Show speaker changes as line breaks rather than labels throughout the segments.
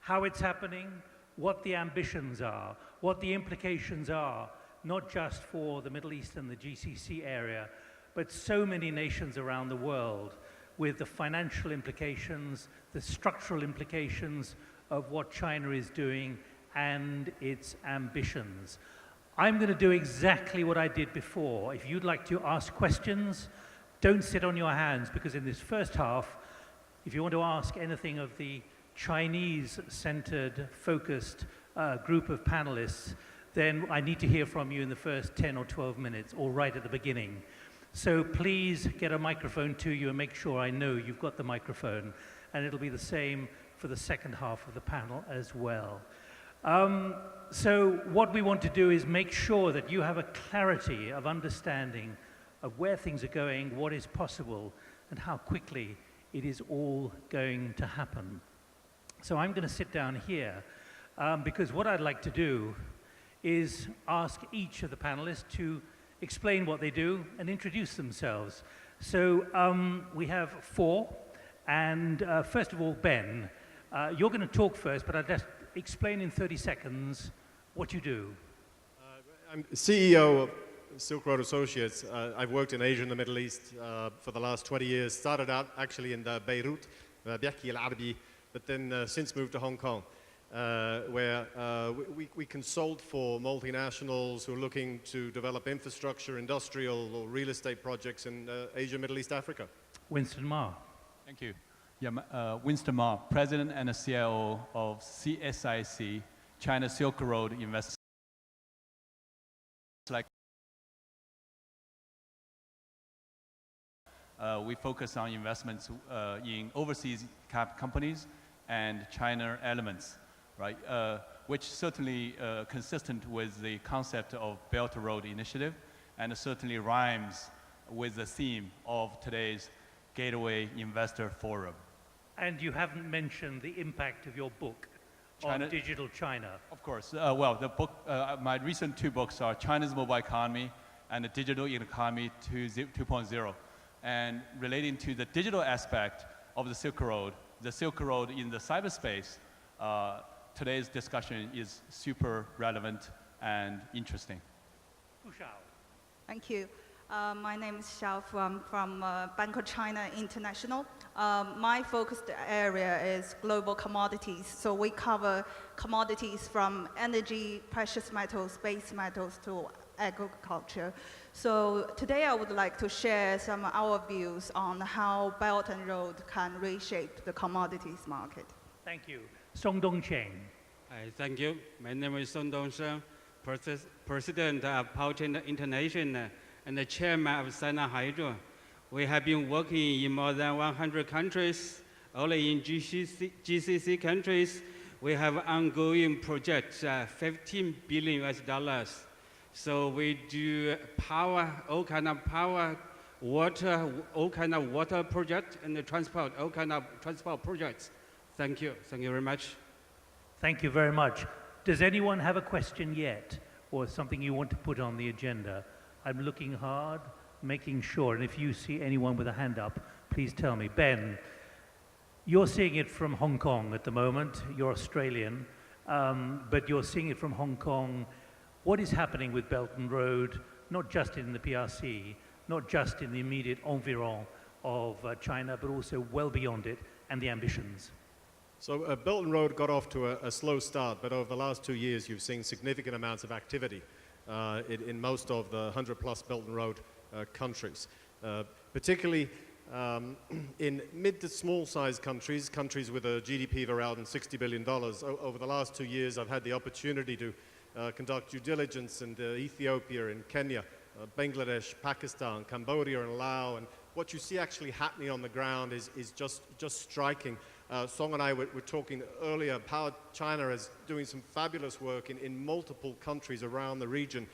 how it's happening, what the ambitions are, what the implications are, not just for the Middle East and the GCC area, but so many nations around the world, with the financial implications, the structural implications of what China is doing and its ambitions. I'm going to do exactly what I did before. If you'd like to ask questions, don't sit on your hands, because in this first half, if you want to ask anything of the Chinese-centered, focused group of panelists, then I need to hear from you in the first 10 or 12 minutes, or right at the beginning. So please get a microphone to you and make sure I know you've got the microphone. And it'll be the same for the second half of the panel as well. So what we want to do is make sure that you have a clarity of understanding of where things are going, what is possible, and how quickly it is all going to happen. So I'm going to sit down here because what I'd like to do is ask each of the panelists to explain what they do and introduce themselves. So we have four, and first of all, Ben, you're going to talk first, but I'll just explain in 30 seconds what you do.
I'm CEO of Silk Road Associates. I've worked in Asia and the Middle East for the last 20 years. Started out actually in Beirut, Biaki al-Arabi, but then since moved to Hong Kong, where we consult for multinationals who are looking to develop infrastructure, industrial or real estate projects in Asia, Middle East, Africa.
Winston Ma.
Thank you. Yeah, Winston Ma, President and CIO of CSIC, China Silk Road Investment. We focus on investments in overseas companies and China elements, right? Which certainly consistent with the concept of Belt Road Initiative, and certainly rhymes with the theme of today's Gateway Investor Forum.
And you haven't mentioned the impact of your book on digital China.
Of course. Well, the book, my recent two books are China's Mobile Economy and the Digital Economy 2.0. And relating to the digital aspect of the Silk Road in the cyberspace, today's discussion is super relevant and interesting.
Thank you. My name is Xiao from Bank of China International. My focused area is global commodities. So we cover commodities from energy, precious metals, base metals to agriculture. So today I would like to share some of our views on how Belt and Road can reshape the commodities market.
Thank you. Song Dongcheng.
Hi, thank you. My name is Song Dongsheng, President of Power China International and the Chairman of Sina Hydro. We have been working in more than 100 countries. Only in GCC countries, we have ongoing projects, $15 billion US. So we do power, all kind of power, water, all kind of water projects, and the transport, all kind of transport projects. Thank you. Thank you very much.
Thank you very much. Does anyone have a question yet, or something you want to put on the agenda? I'm looking hard, making sure, and if you see anyone with a hand up, please tell me. Ben, you're seeing it from Hong Kong at the moment. You're Australian, but you're seeing it from Hong Kong. What is happening with Belt and Road, not just in the PRC, not just in the immediate environ of China, but also well beyond it, and the ambitions?
So Belt and Road got off to a slow start, but over the last 2 years, you've seen significant amounts of activity in most of the 100-plus Belt and Road countries, particularly in mid to small-sized countries with a GDP of around $60 billion. Over the last 2 years, I've had the opportunity to conduct due diligence in Ethiopia, in Kenya, Bangladesh, Pakistan, Cambodia, and Laos. And what you see actually happening on the ground is just striking. Song and I were talking earlier how China is doing some fabulous work in multiple countries around the region.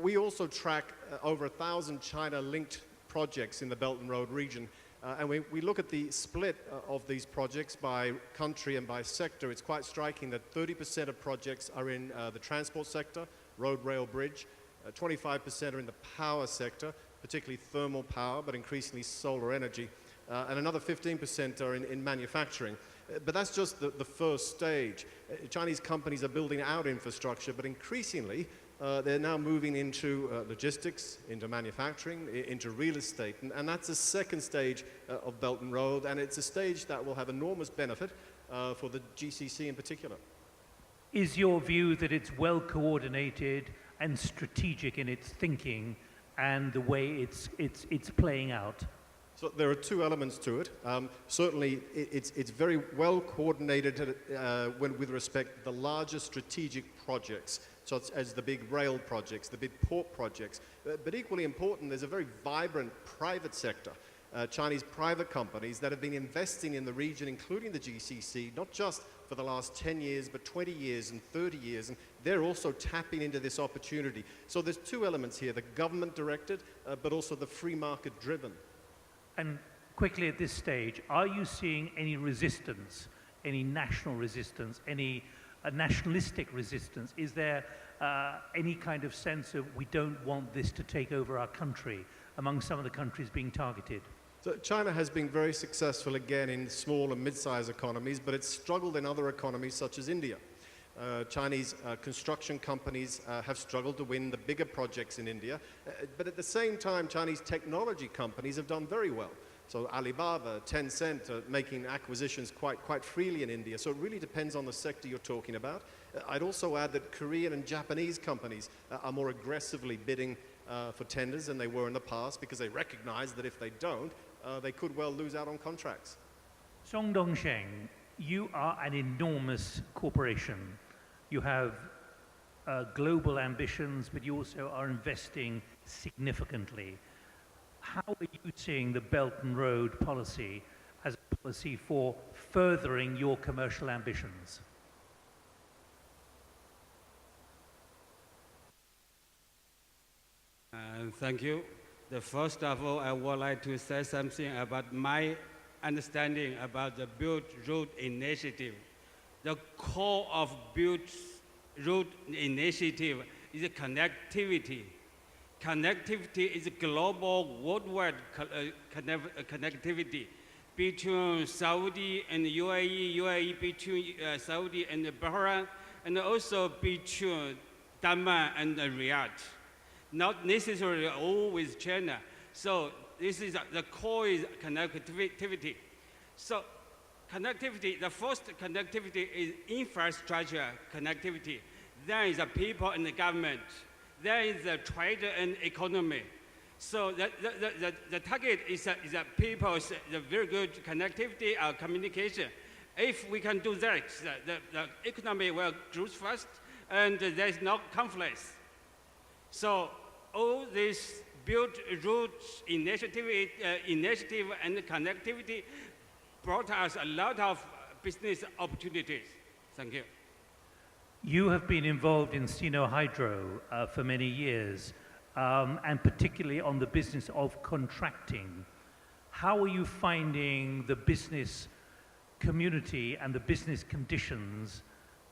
We also track over 1,000 China-linked projects in the Belt and Road region. And we look at the split of these projects by country and by sector. It's quite striking that 30% of projects are in the transport sector, road, rail, bridge. 25% are in the power sector, particularly thermal power, but increasingly solar energy. And another 15% are in manufacturing. But that's just the first stage. Chinese companies are building out infrastructure, but increasingly they're now moving into logistics, into manufacturing, into real estate. And that's the second stage of Belt and Road, and it's a stage that will have enormous benefit for the GCC in particular.
Is your view that it's well coordinated and strategic in its thinking and the way it's playing out?
So there are two elements to it. Certainly, it's very well coordinated with respect to the larger strategic projects, such as the big rail projects, the big port projects. But equally important, there's a very vibrant private sector. Chinese private companies that have been investing in the region, including the GCC, not just for the last 10 years, but 20 years and 30 years, and they're also tapping into this opportunity. So there's two elements here, the government-directed, but also the free market-driven.
And quickly at this stage, are you seeing any resistance, any national resistance, any nationalistic resistance? Is there any kind of sense of we don't want this to take over our country among some of the countries being targeted?
So China has been very successful again in small and mid-sized economies, but it's struggled in other economies such as India. Chinese construction companies have struggled to win the bigger projects in India, but at the same time, Chinese technology companies have done very well. So Alibaba, Tencent are making acquisitions quite freely in India. So it really depends on the sector you're talking about. I'd also add that Korean and Japanese companies are more aggressively bidding for tenders than they were in the past because they recognize that if they don't, they could well lose out on contracts.
Song Dongsheng, you are an enormous corporation. You have global ambitions, but you also are investing significantly. How are you seeing the Belt and Road policy as a policy for furthering your commercial ambitions?
Thank you. First of all, I would like to say something about my understanding about the Belt Road Initiative. The core of Belt Road Initiative is connectivity. Connectivity is global, worldwide connectivity between Saudi and UAE, UAE between Saudi and Bahrain, and also between Dammam and Riyadh. Not necessarily all with China. So this is the core is connectivity. So connectivity, the first connectivity is infrastructure connectivity. Then is the people and the government. Then is the trade and economy. So the target is that people's the very good connectivity or communication. If we can do that, the economy will grow fast and there is no conflicts. So all this Belt Road initiative and connectivity brought us a lot of business opportunities. Thank you.
You have been involved in Sino Hydro for many years, and particularly on the business of contracting. How are you finding the business community and the business conditions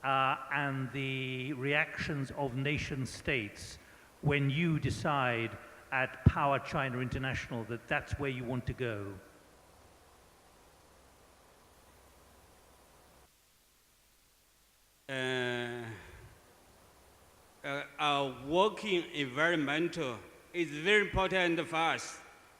and the reactions of nation states when you decide at Power China International that that's where you want to go?
Our working environmental is very important for us.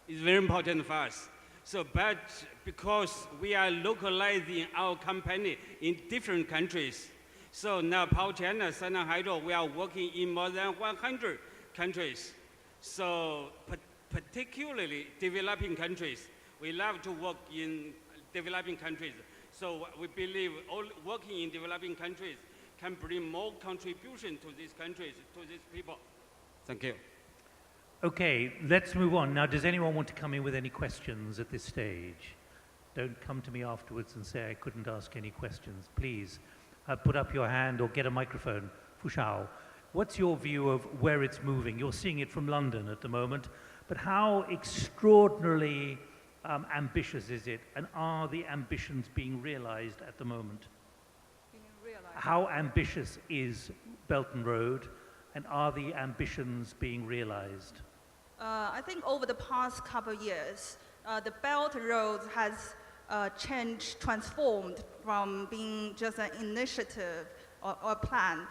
It's very important for us. So, but because we are localizing our company in different countries, so now Power China, Sino Hydro, we are working in more than 100 countries. So particularly developing countries, we love to work in developing countries. So we believe all working in developing countries can bring more contribution to these countries, to these people. Thank you.
Okay, let's move on. Now, does anyone want to come in with any questions at this stage? Don't come to me afterwards and say I couldn't ask any questions. Please put up your hand or get a microphone. Fushao, what's your view of where it's moving? You're seeing it from London at the moment, but how extraordinarily ambitious is it, and are the ambitions being realized at the moment? How ambitious is Belt and Road, and are the ambitions being realized?
I think over the past couple of years, the Belt and Road has transformed from being just an initiative or a plan,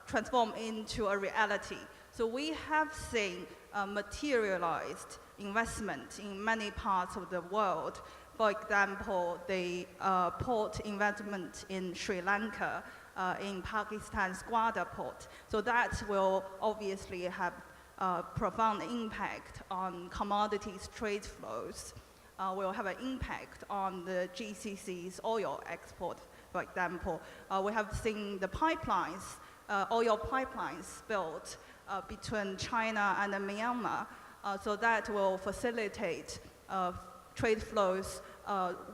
transformed into a reality. So we have seen materialized investment in many parts of the world. For example, the port investment in Sri Lanka, in Pakistan's Gwadar port. So that will obviously have profound impact on commodities trade flows, will have an impact on the GCC's oil export, for example. We have seen the pipelines, oil pipelines built between China and Myanmar, so that will facilitate trade flows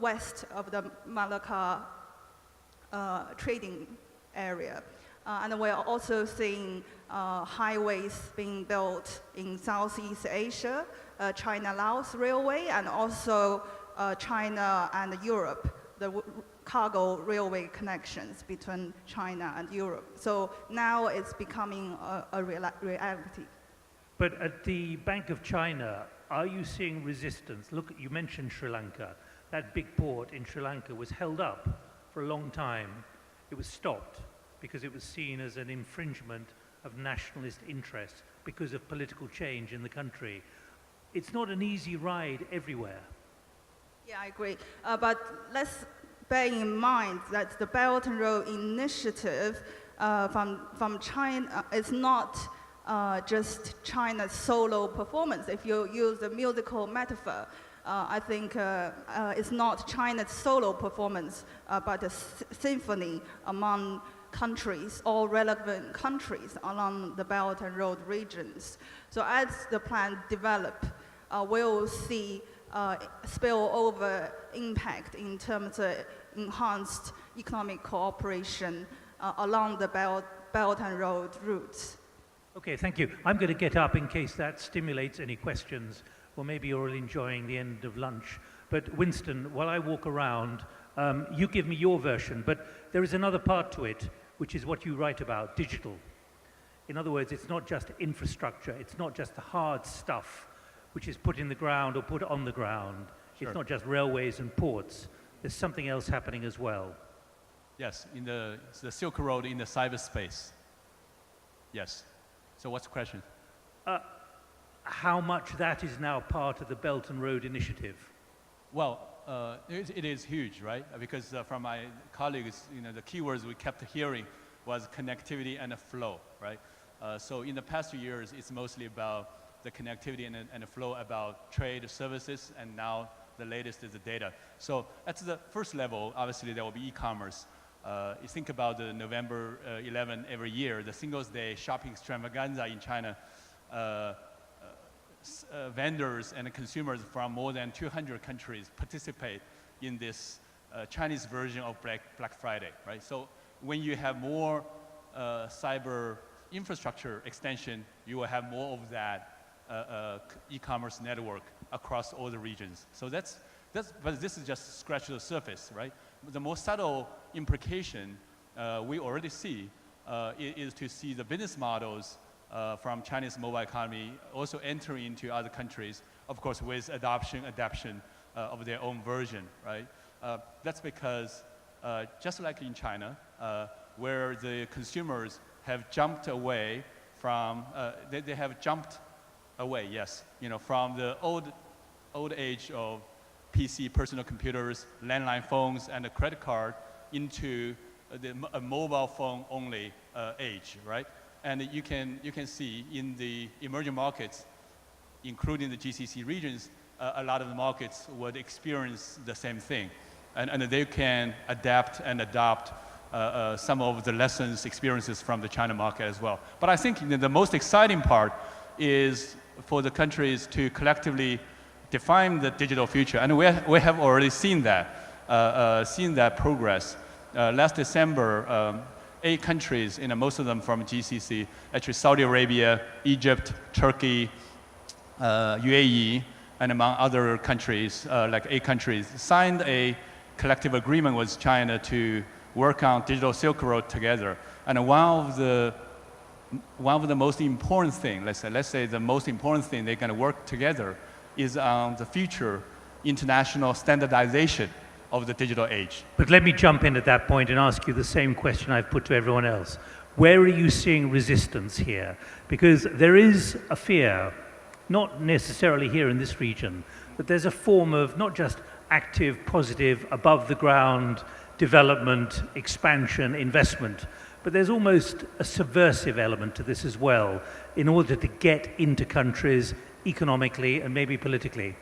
west of the Malacca trading area. And we're also seeing highways being built in Southeast Asia, China-Laos Railway, and also China and Europe, the cargo railway connections between China and Europe. So now it's becoming a reality.
But at the Bank of China, are you seeing resistance? Look, you mentioned Sri Lanka. That big port in Sri Lanka was held up for a long time. It was stopped because it was seen as an infringement of nationalist interests because of political change in the country. It's not an easy ride everywhere.
Yeah, I agree. But let's bear in mind that the Belt and Road Initiative from China is not just China's solo performance. If you use a musical metaphor, I think it's not China's solo performance, but a symphony among countries, all relevant countries along the Belt and Road regions. So as the plan develops, we'll see spillover impact in terms of enhanced economic cooperation along the Belt and Road routes.
Okay, thank you. I'm going to get up in case that stimulates any questions, or maybe you're all enjoying the end of lunch. But Winston, while I walk around, you give me your version, but there is another part to it, which is what you write about, digital. In other words, it's not just infrastructure, it's not just the hard stuff which is put in the ground or put on the ground. Sure. It's not just railways and ports. There's something else happening as well.
Yes, in the Silk Road in the cyberspace. Yes. So what's the question?
How much that is now part of the Belt and Road Initiative?
Well, it is huge, right? Because from my colleagues, the keywords we kept hearing was connectivity and flow, right? So in the past few years, it's mostly about the connectivity and the flow about trade, services, and now the latest is the data. So at the first level, obviously there will be e-commerce. You think about the November 11 every year, the Singles Day shopping extravaganza in China. Vendors and consumers from more than 200 countries participate in this Chinese version of Black Friday, right? So when you have more cyber infrastructure extension, you will have more of that e-commerce network across all the regions. So but this is just scratch the surface, right? The more subtle implication we already see is to see the business models from Chinese mobile economy also entering into other countries, of course, with adaptation of their own version, right? That's because just like in China, where the consumers have jumped away from, they have jumped away, yes, from the old age of PC, personal computers, landline phones, and a credit card into a mobile phone only age, right? And you can see in the emerging markets, including the GCC regions, a lot of the markets would experience the same thing. And they can adapt and adopt some of the lessons, experiences from the China market as well. But I think the most exciting part is for the countries to collectively define the digital future. And we have already seen that progress. Last December, 8 countries, most of them from GCC, actually Saudi Arabia, Egypt, Turkey, UAE, and among other countries, like 8 countries, signed a collective agreement with China to work on digital Silk Road together. And one of the most important things, let's say the most important thing they're going to work together is on the future international standardization of the digital age.
But let me jump in at that point and ask you the same question I've put to everyone else. Where are you seeing resistance here? Because there is a fear, not necessarily here in this region, but there's a form of not just active, positive, above the ground development, expansion, investment, but there's almost a subversive element to this as well in order to get into countries economically and maybe politically.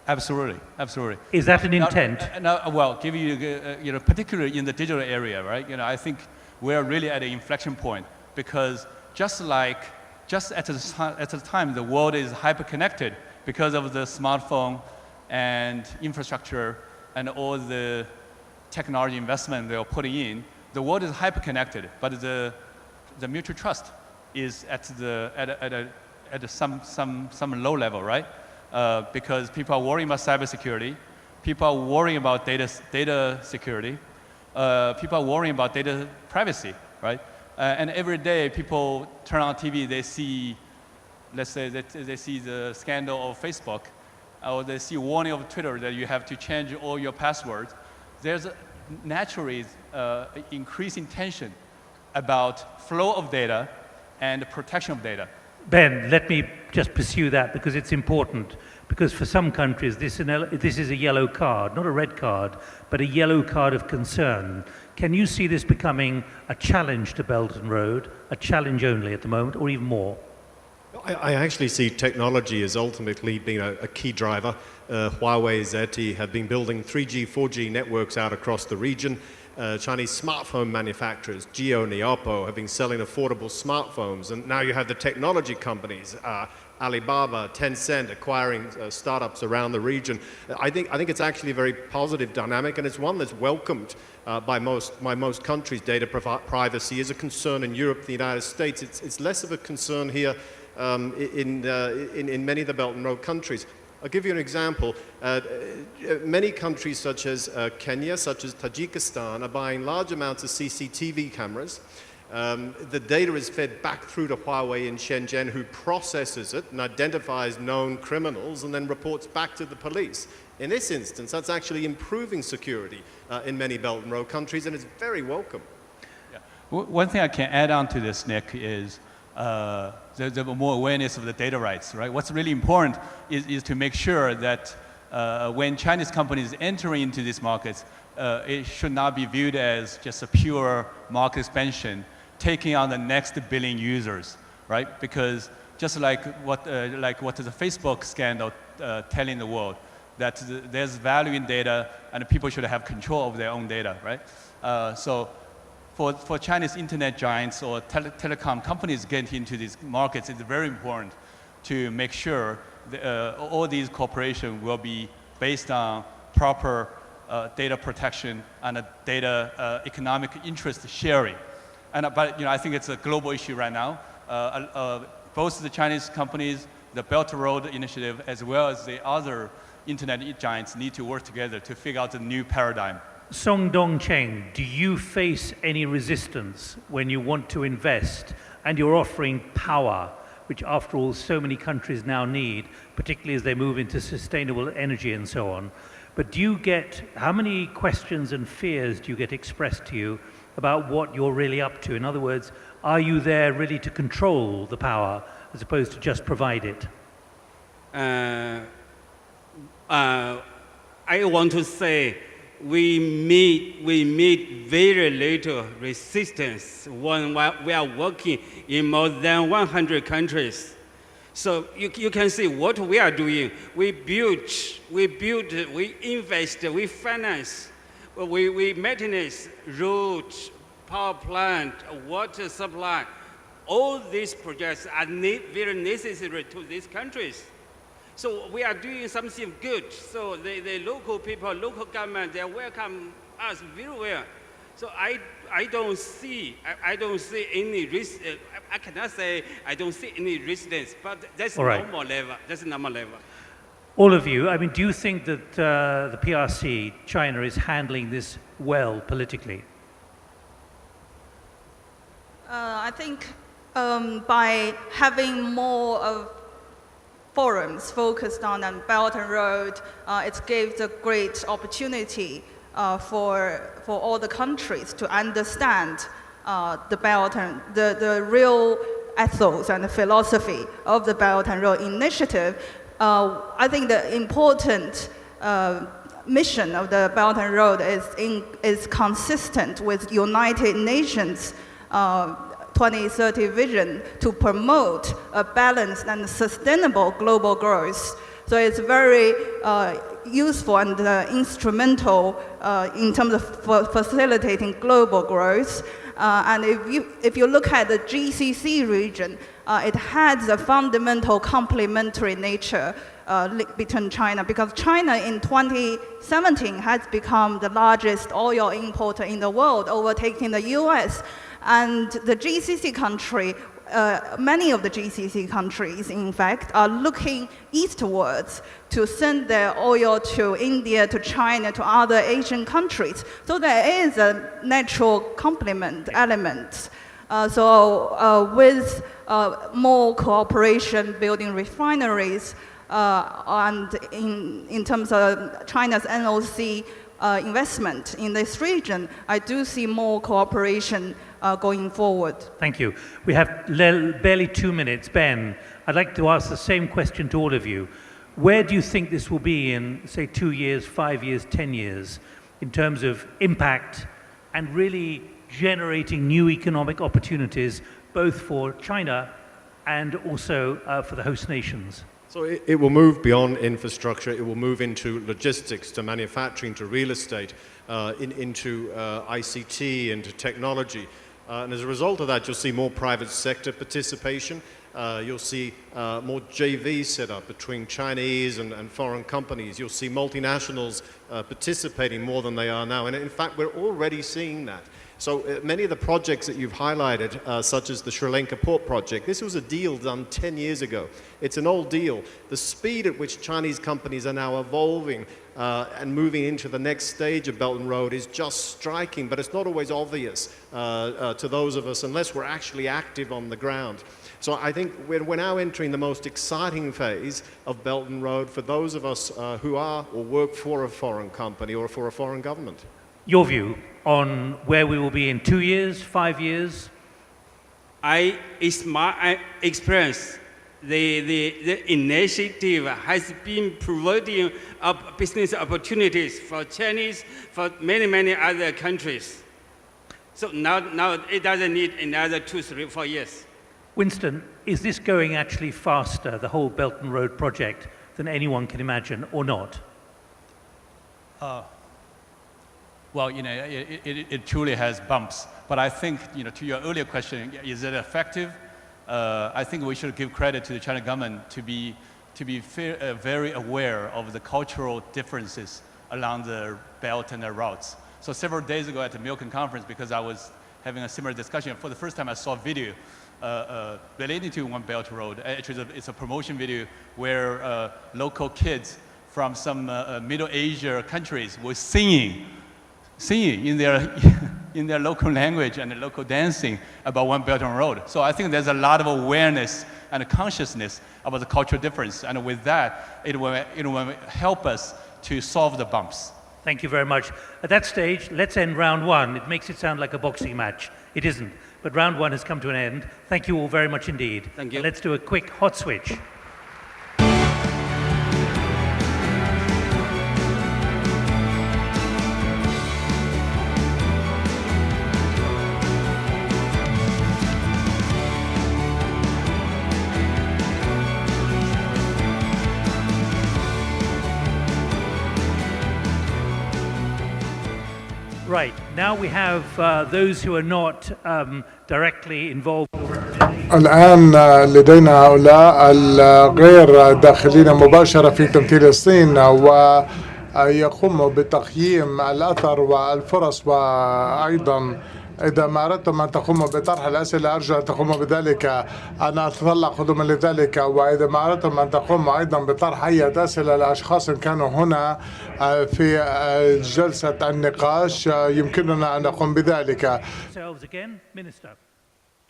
Absolutely, absolutely.
Is that an intent?
Well, give you, particularly in the digital area, right? I think we're really at an inflection point because just at the time, the world is hyper-connected because of the smartphone and infrastructure and all the technology investment they are putting in. The world is hyper-connected, but the mutual trust is at some low level, right? Because people are worrying about cybersecurity, people are worrying about data security, people are worrying about data privacy, right? And every day people turn on TV, they see, let's say that they see the scandal of Facebook, or they see warning of Twitter that you have to change all your passwords. There's naturally increasing tension about flow of data and protection of data.
Ben, let me just pursue that because it's important. Because for some countries, this is a yellow card, not a red card, but a yellow card of concern. Can you see this becoming a challenge to Belt and Road, a challenge only at the moment, or even more?
I actually see technology as ultimately being a key driver. Huawei, ZTE have been building 3G, 4G networks out across the region. Chinese smartphone manufacturers, Jio and Oppo, have been selling affordable smartphones. And now you have the technology companies, Alibaba, Tencent, acquiring startups around the region. I think it's actually a very positive dynamic, and it's one that's welcomed by most countries. Data privacy is a concern in Europe, the United States. It's less of a concern here in many of the Belt and Road countries. I'll give you an example. Many countries such as Kenya, such as Tajikistan, are buying large amounts of CCTV cameras. The data is fed back through to Huawei in Shenzhen, who processes it and identifies known criminals and then reports back to the police. In this instance, that's actually improving security in many Belt and Road countries, and it's very welcome.
Yeah. One thing I can add on to this, Nick, is the more awareness of the data rights, right? What's really important is to make sure that when Chinese companies enter into these markets, it should not be viewed as just a pure market expansion, taking on the next billion users, right? Because just like what is the Facebook scandal telling the world, that there's value in data and people should have control of their own data, right? So for Chinese internet giants or telecom companies getting into these markets, it's very important to make sure that, all these corporations will be based on proper data protection and a data economic interest sharing. But I think it's a global issue right now. Both the Chinese companies, the Belt and Road Initiative, as well as the other internet giants need to work together to figure out the new paradigm.
Song Dongcheng, do you face any resistance when you want to invest and you're offering power, which after all so many countries now need, particularly as they move into sustainable energy and so on? But how many questions and fears do you get expressed to you about what you're really up to? In other words, are you there really to control the power as opposed to just provide it?
I want to say we meet very little resistance when we are working in more than 100 countries. So you can see what we are doing. We build, we invest, we finance, we maintenance, roads, power plant, water supply. All these projects are very necessary to these countries. So we are doing something good. So the local people, local government, they welcome us very well. So I don't see any risk. I cannot say I don't see any resistance, but that's normal level. That's normal level.
All of you, I mean, do you think that the PRC, China, is handling this well politically?
I think by having more of forums focused on the Belt and Road. It gives a great opportunity for all the countries to understand the Belt and the real ethos and the philosophy of the Belt and Road Initiative. I think the important mission of the Belt and Road is consistent with United Nations 2030 vision to promote a balanced and sustainable global growth. So it's very useful and instrumental in terms of facilitating global growth. And if you look at the GCC region, it has a fundamental complementary nature between China, because China in 2017 has become the largest oil importer in the world, overtaking the US. And the GCC country, many of the GCC countries, in fact, are looking eastwards to send their oil to India, to China, to other Asian countries. So there is a natural complement element. With more cooperation, building refineries, and in terms of China's NOC investment in this region, I do see more cooperation going forward.
Thank you. We have barely 2 minutes. Ben, I'd like to ask the same question to all of you. Where do you think this will be in, say, 2 years, 5 years, 10 years, in terms of impact and really generating new economic opportunities, both for China and also for the host nations?
So it will move beyond infrastructure. It will move into logistics, to manufacturing, to real estate, into ICT, into technology. And as a result of that, you'll see more private sector participation. You'll see more JVs set up between Chinese and foreign companies. You'll see multinationals participating more than they are now. And in fact, we're already seeing that. So many of the projects that you've highlighted, such as the Sri Lanka port project, this was a deal done 10 years ago. It's an old deal. The speed at which Chinese companies are now evolving and moving into the next stage of Belt and Road is just striking, but it's not always obvious to those of us unless we're actually active on the ground. So I think we're now entering the most exciting phase of Belt and Road for those of us who are or work for a foreign company or for a foreign government.
Your view on where we will be in 2 years, 5 years?
It's my experience. The initiative has been providing business opportunities for Chinese, for many other countries. So now it doesn't need another 2, 3, 4 years.
Winston, is this going actually faster, the whole Belt and Road project, than anyone can imagine, or not?
Well, it truly has bumps. But I think, to your earlier question, is it effective? I think we should give credit to the China government to be very aware of the cultural differences along the belt and the routes. So several days ago at the Milken conference, because I was having a similar discussion, for the first time I saw a video relating to One Belt Road. Actually, it's a promotion video where local kids from some Middle Asia countries were singing in their local language and local dancing about One Belt and Road. So I think there's a lot of awareness and consciousness about the cultural difference, and with that, it will help us to solve the bumps.
Thank you very much. At that stage, let's end round one. It makes it sound like a boxing match. It isn't. But round one has come to an end. Thank you all very much indeed.
Thank you.
And let's do a quick hot switch. Right, now we have those who are not directly involved.
الآن لدينا هؤلاء الغير داخلين مباشرة في تمثيل الصين ويقوموا بتقييم الأثر والفرص، وأيضا إذا ما أردتم أن تقوموا بطرح الأسئلة أرجو أن تقوموا بذلك. أنا أتطلع قدما لذلك، وإذا ما أردتم أن تقوموا أيضا بطرح أي أسئلة لأشخاص كانوا هنا في جلسة النقاش يمكننا أن نقوم بذلك.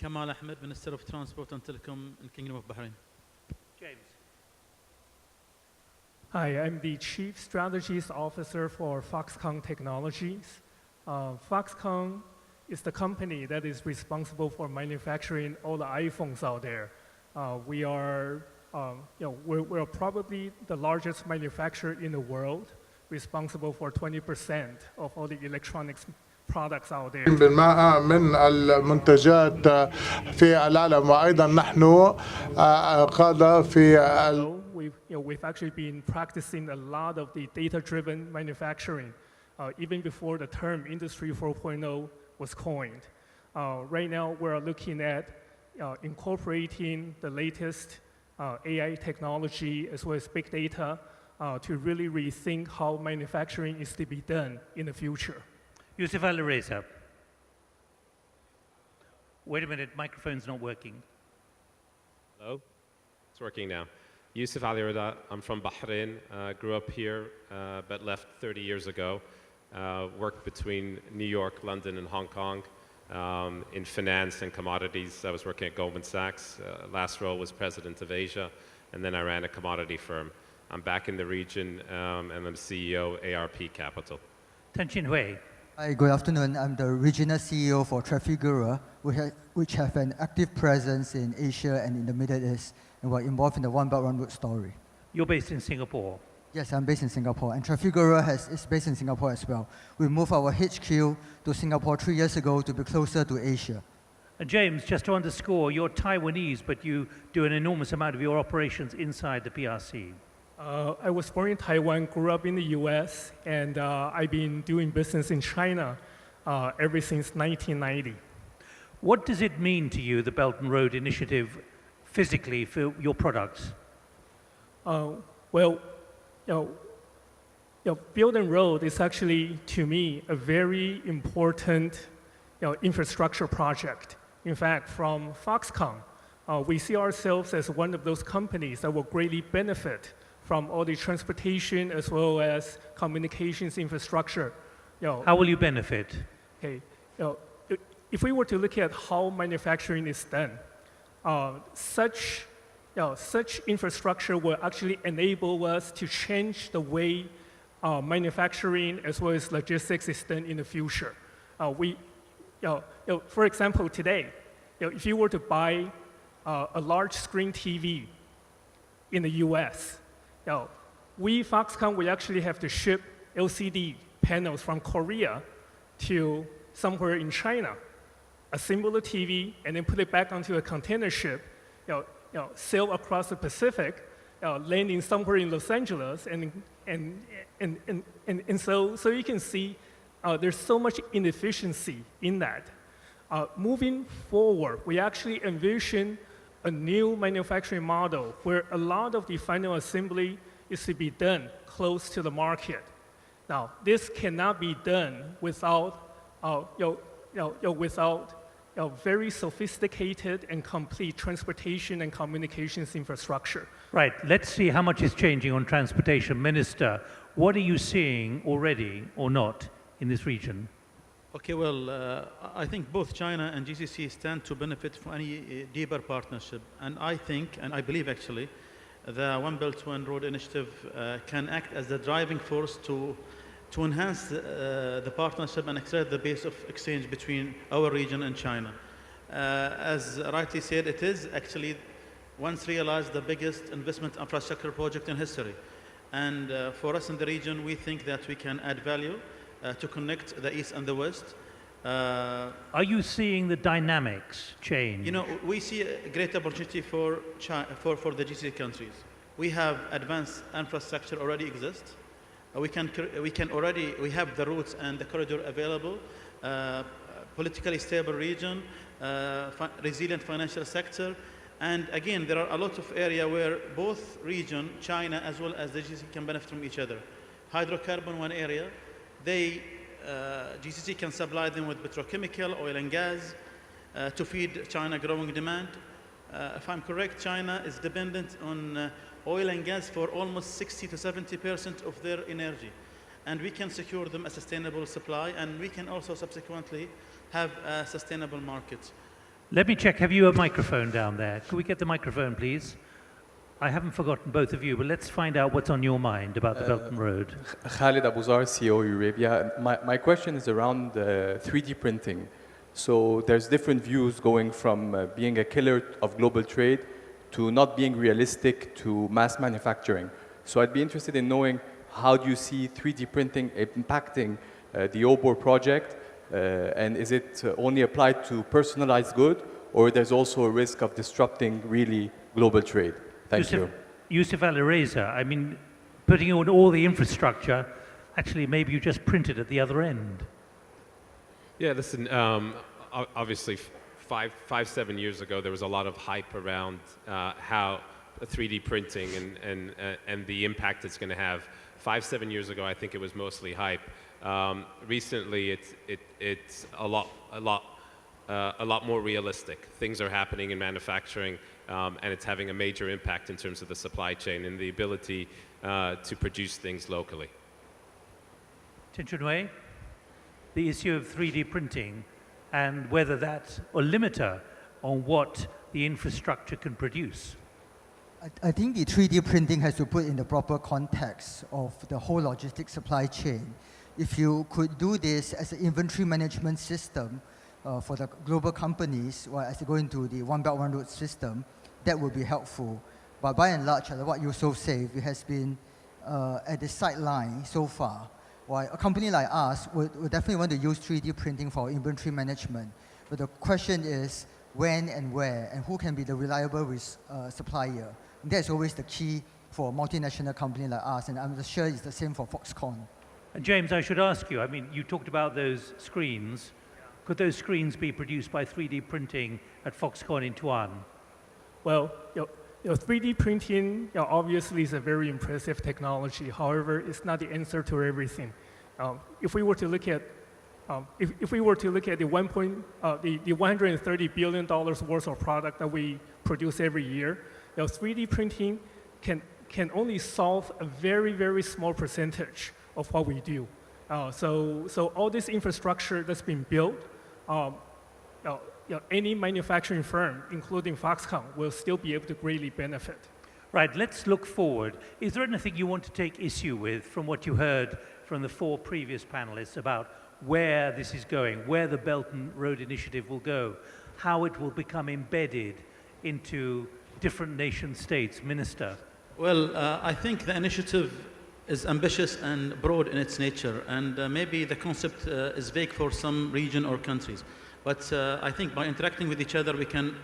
Kamal Ahmed, Minister of Transport and Telecom in Kingdom of Bahrain.
James.
Hi, I'm the Chief Strategist Officer for Foxconn Technologies. Foxconn is the company that is responsible for manufacturing all the iPhones out there. We're probably the largest manufacturer in the world, responsible for 20% of all the electronics products out there.
بالمئة من المنتجات في العالم وأيضا نحن قادة في
We've actually been practicing a lot of the data-driven manufacturing, even before the term Industry 4.0 was coined. Right now, we're looking at incorporating the latest AI technology as well as big data to really rethink how manufacturing is to be done in the future.
Yusuf Al-Reza. Wait a minute, microphone's not working.
Hello? It's working now. Yusuf Ali-Rida, I'm from Bahrain, grew up here, but left 30 years ago. Worked between New York, London, and Hong Kong in finance and commodities. I was working at Goldman Sachs. Last role was president of Asia, and then I ran a commodity firm. I'm back in the region, and I'm CEO ARP Capital.
Tan-Chin Hui.
Hi, good afternoon. I'm the regional CEO for Trafigura, which have an active presence in Asia and in the Middle East, and we're involved in the One Belt One Road story.
You're based in Singapore.
Yes, I'm based in Singapore, and Trafigura is based in Singapore as well. We moved our HQ to Singapore 3 years ago to be closer to Asia.
And James, just to underscore, you're Taiwanese, but you do an enormous amount of your operations inside the PRC.
I was born in Taiwan, grew up in the US, and I've been doing business in China ever since 1990.
What does it mean to you, the Belt and Road Initiative, physically for your products?
Belt and Road is actually, to me, a very important infrastructure project. In fact, from Foxconn, we see ourselves as one of those companies that will greatly benefit from all the transportation as well as communications infrastructure.
How will you benefit?
Okay, if we were to look at how manufacturing is done, such infrastructure will actually enable us to change the way manufacturing as well as logistics is done in the future. For example, today, if you were to buy a large screen TV in the US, we, Foxconn, we actually have to ship LCD panels from Korea to somewhere in China, assemble the TV, and then put it back onto a container ship, sail across the Pacific, landing somewhere in Los Angeles, and so you can see there's so much inefficiency in that. Moving forward, we actually envision a new manufacturing model where a lot of the final assembly is to be done close to the market. Now, this cannot be done without very sophisticated and complete transportation and communications infrastructure.
Right, let's see how much is changing on transportation. Minister, what are you seeing already or not in this region?
Okay, well, I think both China and GCC stand to benefit from any deeper partnership. And I think, and I believe actually, the One Belt, One Road initiative can act as the driving force to enhance the partnership and accelerate the base of exchange between our region and China. As rightly said, it is actually, once realized, the biggest investment infrastructure project in history. And for us in the region, we think that we can add value to connect the East and the West.
Are you seeing the dynamics change?
You know, we see a great opportunity for the GCC countries. We have advanced infrastructure already exists. We have the routes and the corridor available, politically stable region, resilient financial sector, and again, there are a lot of areas where both region, China as well as the GCC, can benefit from each other. Hydrocarbon, one area, GCC can supply them with petrochemical, oil and gas to feed China growing demand. If I'm correct, China is dependent on oil and gas for almost 60 to 70% of their energy. And we can secure them a sustainable supply, and we can also subsequently have a sustainable market.
Let me check, have you a microphone down there? Could we get the microphone, please? I haven't forgotten both of you, but let's find out what's on your mind about the Belt and Road.
Khalid Abuzar, CEO Eurabia. My question is around 3D printing. So there's different views going from being a killer of global trade to not being realistic to mass manufacturing. So I'd be interested in knowing, how do you see 3D printing impacting the OBOR project? And is it only applied to personalized good, or there's also a risk of disrupting really global trade? Thank you.
Yusuf Alireza, I mean, putting on all the infrastructure, actually maybe you just print it at the other end.
Yeah, listen, obviously 7 years ago, there was a lot of hype around how 3D printing and the impact it's going to have. 7 years ago, I think it was mostly hype. Recently, it's a lot more realistic. Things are happening in manufacturing, and it's having a major impact in terms of the supply chain and the ability to produce things locally.
Tin Chun Wei, the issue of 3D printing and whether that's a limiter on what the infrastructure can produce.
I think the 3D printing has to put in the proper context of the whole logistics supply chain. If you could do this as an inventory management system for the global companies, or as they go into the One Belt, One Road system, that would be helpful. But by and large, what Yusuf said, it has been at the sideline so far. While a company like us would definitely want to use 3D printing for inventory management. But the question is when and where, and who can be the reliable supplier. And that's always the key for a multinational company like us, and I'm sure it's the same for Foxconn.
And James, I should ask you, I mean, you talked about those screens. Could those screens be produced by 3D printing at Foxconn in Tuan?
Well, 3D printing obviously is a very impressive technology. However, it's not the answer to everything. If we were to look at if we were to look at the $130 billion worth of product that we produce every year, 3D printing can only solve a very, very small percentage of what we do. So all this infrastructure that's been built, any manufacturing firm, including Foxconn, will still be able to greatly benefit.
Right, let's look forward. Is there anything you want to take issue with from what you heard from the 4 previous panelists about where this is going, where the Belt and Road Initiative will go, how it will become embedded into different nation states? Minister.
Well, I think the initiative is ambitious and broad in its nature, and maybe the concept is vague for some region or countries. But I think by interacting with each other, we can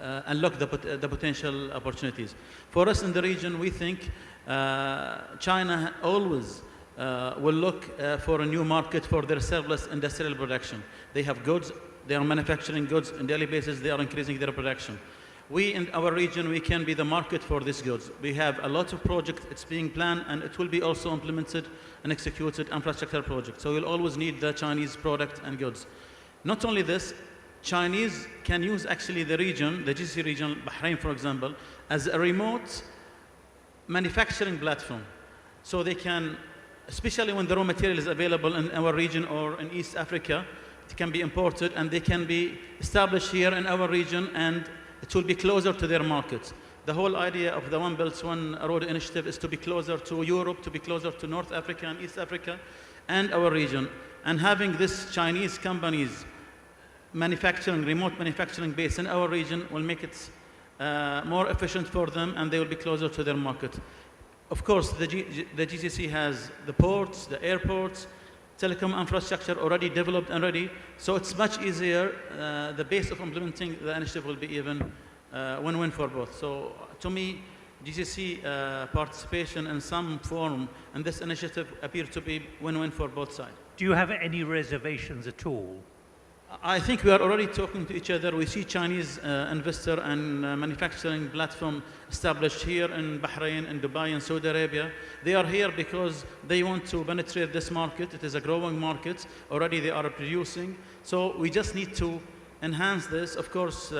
unlock the potential opportunities. For us in the region, we think China always will look for a new market for their surplus industrial production. They have goods, they are manufacturing goods on a daily basis, they are increasing their production. We in our region, we can be the market for these goods. We have a lot of projects, it's being planned, and it will be also implemented and executed infrastructure projects. So you'll always need the Chinese product and goods. Not only this, Chinese can use actually the region, the GCC region, Bahrain for example, as a remote manufacturing platform. So they can, especially when the raw material is available in our region or in East Africa, it can be imported and they can be established here in our region, and it will be closer to their markets. The whole idea of the One Belt, One Road initiative is to be closer to Europe, to be closer to North Africa and East Africa and our region. And having this Chinese companies manufacturing, remote manufacturing base in our region will make it more efficient for them, and they will be closer to their market. Of course, the GCC has the ports, the airports, telecom infrastructure already developed and ready, so it's much easier. The base of implementing the initiative will be even win-win for both. So to me, GCC participation in some form in this initiative appears to be win-win for both sides.
Do you have any reservations at all?
I think we are already talking to each other. We see Chinese investor and manufacturing platform established here in Bahrain, in Dubai, and Saudi Arabia. They are here because they want to penetrate this market. It is a growing market. Already they are producing. So we just need to enhance this. Of course,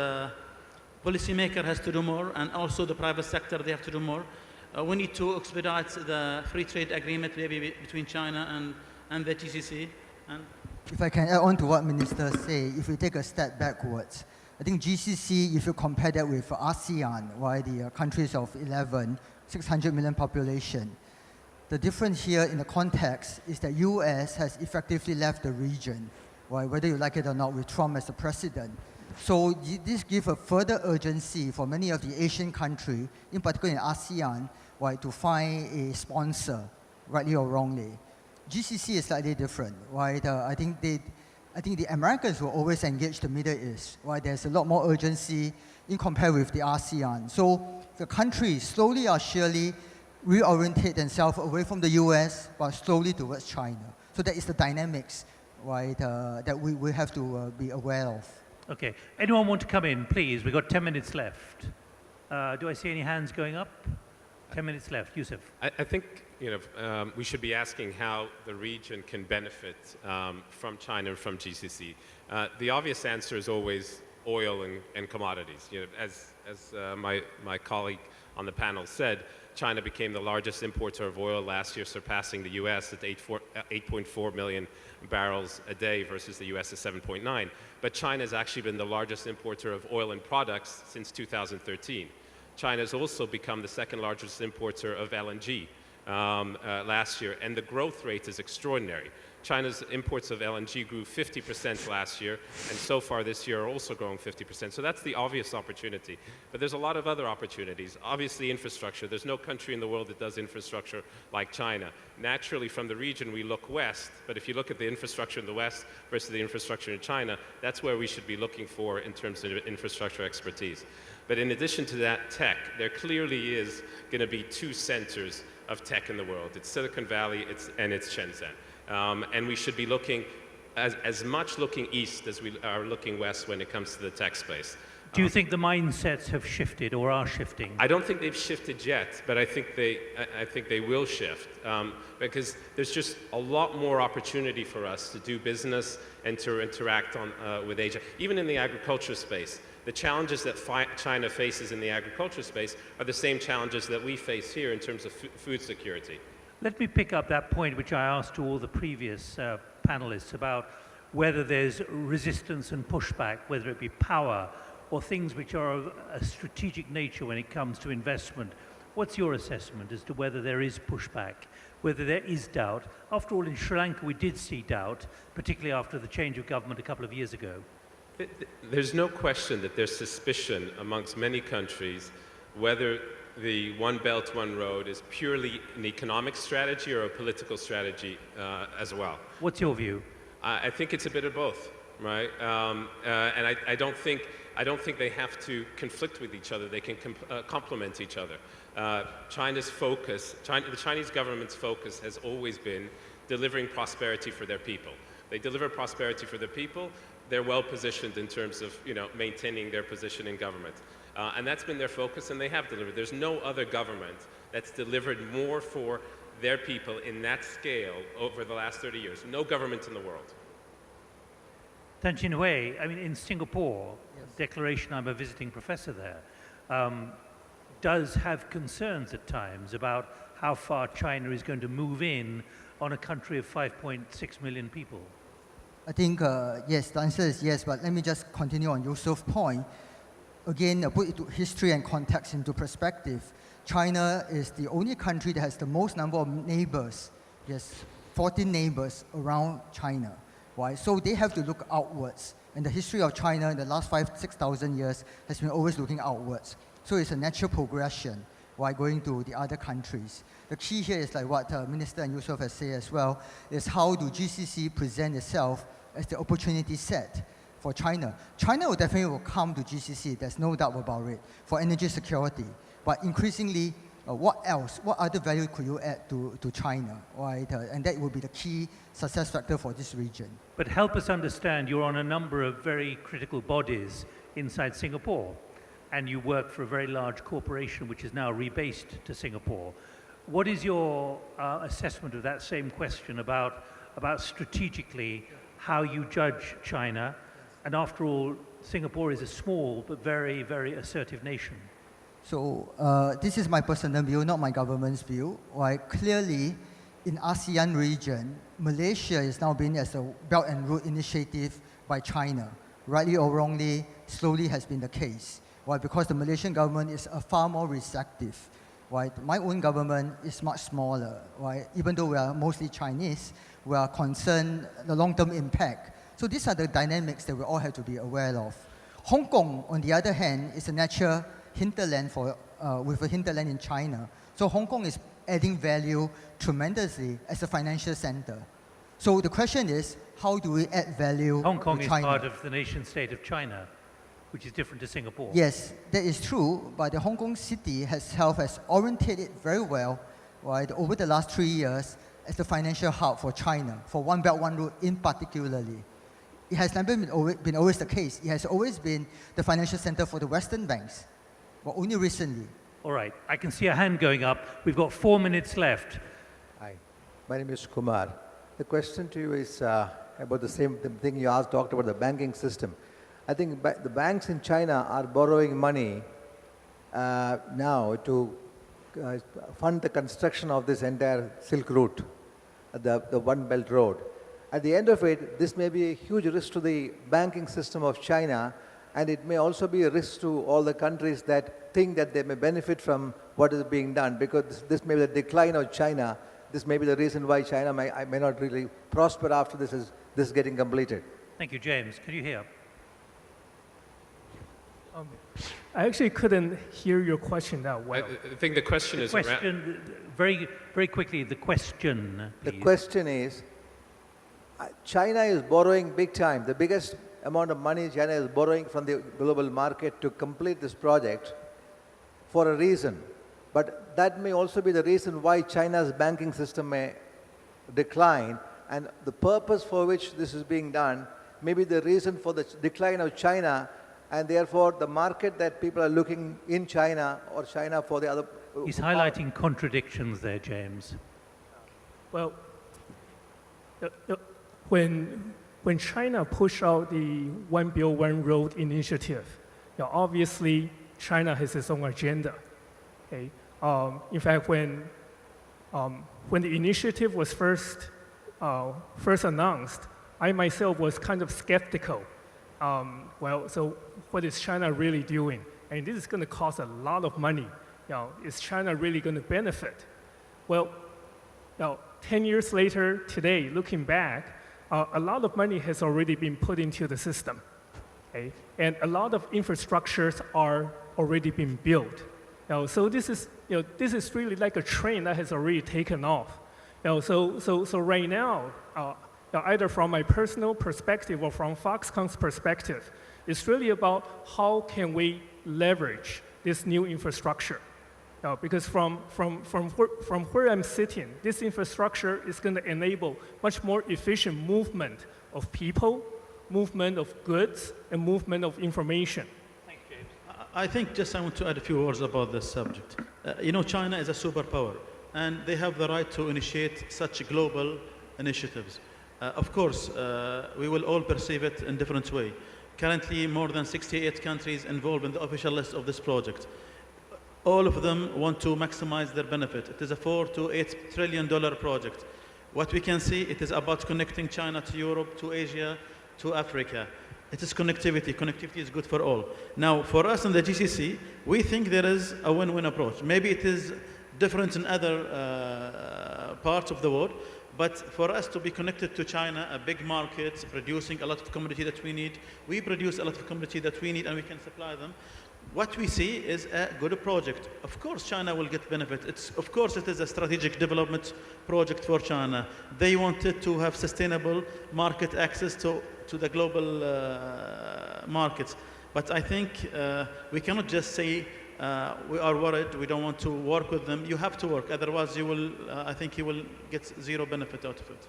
policymaker has to do more, and also the private sector, they have to do more. We need to expedite the free trade agreement maybe between China and the GCC.
If I can add on to what Minister said, if we take a step backwards, I think GCC, if you compare that with ASEAN, right, the countries of 11, 600 million population, the difference here in the context is that US has effectively left the region, right, whether you like it or not, with Trump as the president. So this gives a further urgency for many of the Asian countries, in particular in ASEAN, right, to find a sponsor, rightly or wrongly. GCC is slightly different, right? I think the Americans will always engage the Middle East, right? There's a lot more urgency in compared with the ASEAN. So the countries slowly or surely reorientate themselves away from the US, but slowly towards China. So that is the dynamics, right, that we have to be aware of.
Okay. Anyone want to come in, please? We've got 10 minutes left. Do I see any hands going up? 10 minutes left. Yusuf.
I think we should be asking how the region can benefit from China and from GCC. The obvious answer is always oil and commodities. As my colleague on the panel said, China became the largest importer of oil last year, surpassing the US at 8.4 million barrels a day versus the US at 7.9. But China has actually been the largest importer of oil and products since 2013. China has also become the second largest importer of LNG last year, and the growth rate is extraordinary. China's imports of LNG grew 50% last year, and so far this year are also growing 50%. So that's the obvious opportunity. But there's a lot of other opportunities. Obviously, infrastructure. There's no country in the world that does infrastructure like China. Naturally, from the region, we look west, but if you look at the infrastructure in the west versus the infrastructure in China, that's where we should be looking for in terms of infrastructure expertise. But in addition to that tech, there clearly is going to be two centers of tech in the world. It's Silicon Valley and it's Shenzhen. And we should be looking as much looking east as we are looking west when it comes to the tech space.
Do you think the mindsets have shifted or are shifting?
I don't think they've shifted yet, but I think they will shift because there's just a lot more opportunity for us to do business and to interact with Asia, even in the agriculture space. The challenges that China faces in the agriculture space are the same challenges that we face here in terms of food security.
Let me pick up that point which I asked to all the previous panelists about whether there's resistance and pushback, whether it be power or things which are of a strategic nature when it comes to investment. What's your assessment as to whether there is pushback, whether there is doubt? After all, in Sri Lanka we did see doubt, particularly after the change of government a couple of years ago.
There's no question that there's suspicion amongst many countries whether the One Belt, One Road is purely an economic strategy or a political strategy as well.
What's your view?
I think it's a bit of both, right? And I don't think they have to conflict with each other. They can complement each other. China's focus, the Chinese government's focus has always been delivering prosperity for their people. They deliver prosperity for their people. They're well positioned in terms of maintaining their position in government. And that's been their focus, and they have delivered. There's no other government that's delivered more for their people in that scale over the last 30 years. No government in the world.
Tan Chin Hui, I mean, in Singapore, declaration, I'm a visiting professor there, does have concerns at times about how far China is going to move in on a country of 5.6 million people.
I think, yes, the answer is yes, but let me just continue on Yusuf's point. Again, put history and context into perspective. China is the only country that has the most number of neighbors. Yes, 14 neighbors around China. Right? So they have to look outwards. And the history of China in the last 6,000 years has been always looking outwards. So it's a natural progression while going to the other countries. The key here is like what Minister and Yusuf has said as well, is how do GCC present itself as the opportunity set for China. China will definitely come to GCC, there's no doubt about it, for energy security. But increasingly, what else, what other value could you add to China, right? And that will be the key success factor for this region.
But help us understand, you're on a number of very critical bodies inside Singapore, and you work for a very large corporation which is now rebased to Singapore. What is your assessment of that same question about strategically how you judge China? And after all, Singapore is a small but very, very assertive nation.
So this is my personal view, not my government's view. Right? Clearly, in ASEAN region, Malaysia is now being as a Belt and Road initiative by China. Rightly or wrongly, slowly has been the case. Why? Because the Malaysian government is far more receptive. Right? My own government is much smaller. Right? Even though we are mostly Chinese, we are concerned the long-term impact. So these are the dynamics that we all have to be aware of. Hong Kong, on the other hand, is a natural hinterland with a hinterland in China. So Hong Kong is adding value tremendously as a financial center. So the question is, how do we add value
Hong Kong
to
is
China?
part of the nation state of China, which is different to Singapore.
Yes, that is true, but the Hong Kong city has oriented very well, right, over the last 3 years as the financial hub for China, for One Belt, One Road in particularly. It has never been always the case. It has always been the financial center for the Western banks, but only recently.
All right, I can see a hand going up. We've got 4 minutes left.
Hi, my name is Kumar. The question to you is about the thing you talked about, the banking system. I think the banks in China are borrowing money now to fund the construction of this entire Silk Route, the One Belt Road. At the end of it, this may be a huge risk to the banking system of China, and it may also be a risk to all the countries that think that they may benefit from what is being done, because this may be the decline of China. This may be the reason why China may not really prosper after this is getting completed.
Thank you, James. Can you hear?
I actually couldn't hear your question that well.
I think the question is around...
Very, very quickly, the question, please.
The question is, China is borrowing big time. The biggest amount of money China is borrowing from the global market to complete this project for a reason. But that may also be the reason why China's banking system may decline, and the purpose for which this is being done may be the reason for the decline of China, and therefore the market that people are looking in China or China for the other...
He's highlighting contradictions there, James.
Well, when China pushed out the One Belt, One Road initiative, obviously China has its own agenda. Okay? In fact, when the initiative was first announced, I myself was kind of skeptical. So what is China really doing? And this is going to cost a lot of money. Is China really going to benefit? Well, 10 years later, today, looking back, a lot of money has already been put into the system. Okay? And a lot of infrastructures are already being built. So this is really like a train that has already taken off. So right now, either from my personal perspective or from Foxconn's perspective, it's really about how can we leverage this new infrastructure. Because from where I'm sitting, this infrastructure is going to enable much more efficient movement of people, movement of goods, and movement of information.
Thanks, James.
I think I want to add a few words about this subject. China is a superpower, and they have the right to initiate such global initiatives. Of course, we will all perceive it in different way. Currently, more than 68 countries involved in the official list of this project. All of them want to maximize their benefit. It is a $4 to $8 trillion project. What we can see, it is about connecting China to Europe, to Asia, to Africa. It is connectivity. Connectivity is good for all. Now, for us in the GCC, we think there is a win-win approach. Maybe it is different in other parts of the world, but for us to be connected to China, a big market, producing a lot of commodity that we need, we produce a lot of commodity that we need and we can supply them. What we see is a good project. Of course, China will get benefit. Of course, it is a strategic development project for China. They wanted to have sustainable market access to the global markets. But I think we cannot just say we are worried, we don't want to work with them. You have to work, otherwise you will, I think you will get zero benefit out of it.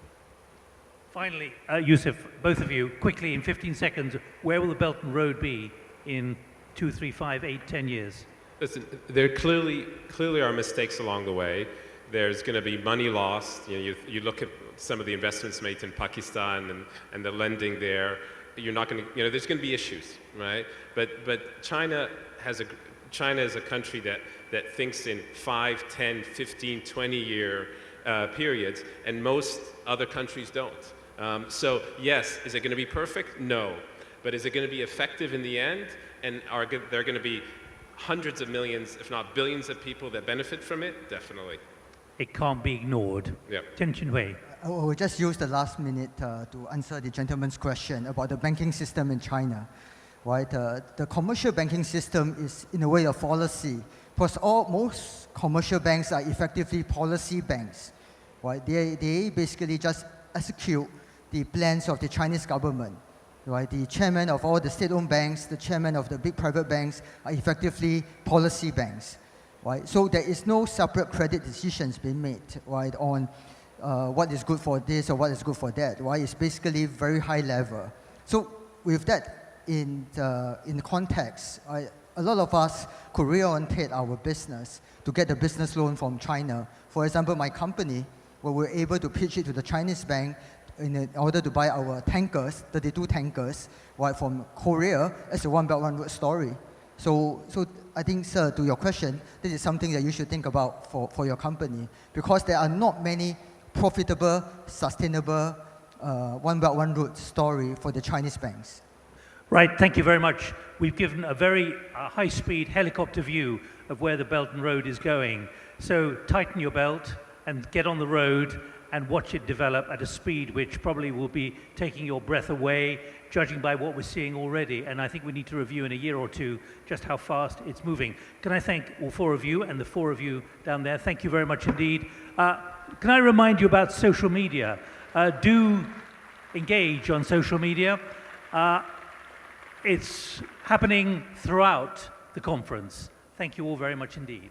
Finally, Yusuf, both of you, quickly in 15 seconds, where will the Belt and Road be in 2, 3, 5, 8, 10 years?
Listen, there clearly are mistakes along the way. There's going to be money lost. You look at some of the investments made in Pakistan and the lending there. You're not going to, there's going to be issues, right? But China is a country that thinks in 5, 10, 15, 20-year periods, and most other countries don't. So yes, is it going to be perfect? No. But is it going to be effective in the end? And are there going to be hundreds of millions, if not billions of people that benefit from it? Definitely.
It can't be ignored.
Yep.
Chen Chinhui.
I will just use the last minute to answer the gentleman's question about the banking system in China. Right? The commercial banking system is in a way a policy, because most commercial banks are effectively policy banks. Right? They basically just execute the plans of the Chinese government. Right? The chairman of all the state-owned banks, the chairman of the big private banks are effectively policy banks. Right? So there is no separate credit decisions being made, right, on what is good for this or what is good for that. Right? It's basically very high level. So with that in the context, a lot of us could reorientate our business to get the business loan from China. For example, my company, where we're able to pitch it to the Chinese bank in order to buy our tankers, 32 tankers, right, from Korea, as a One Belt One Road story. So I think, sir, to your question, this is something that you should think about for your company, because there are not many profitable, sustainable One Belt One Road story for the Chinese banks.
Right, thank you very much. We've given a very high-speed helicopter view of where the Belt and Road is going. So tighten your belt and get on the road and watch it develop at a speed which probably will be taking your breath away, judging by what we're seeing already. And I think we need to review in a year or two just how fast it's moving. Can I thank all four of you and the four of you down there? Thank you very much indeed. Can I remind you about social media? Do engage on social media. It's happening throughout the conference. Thank you all very much indeed.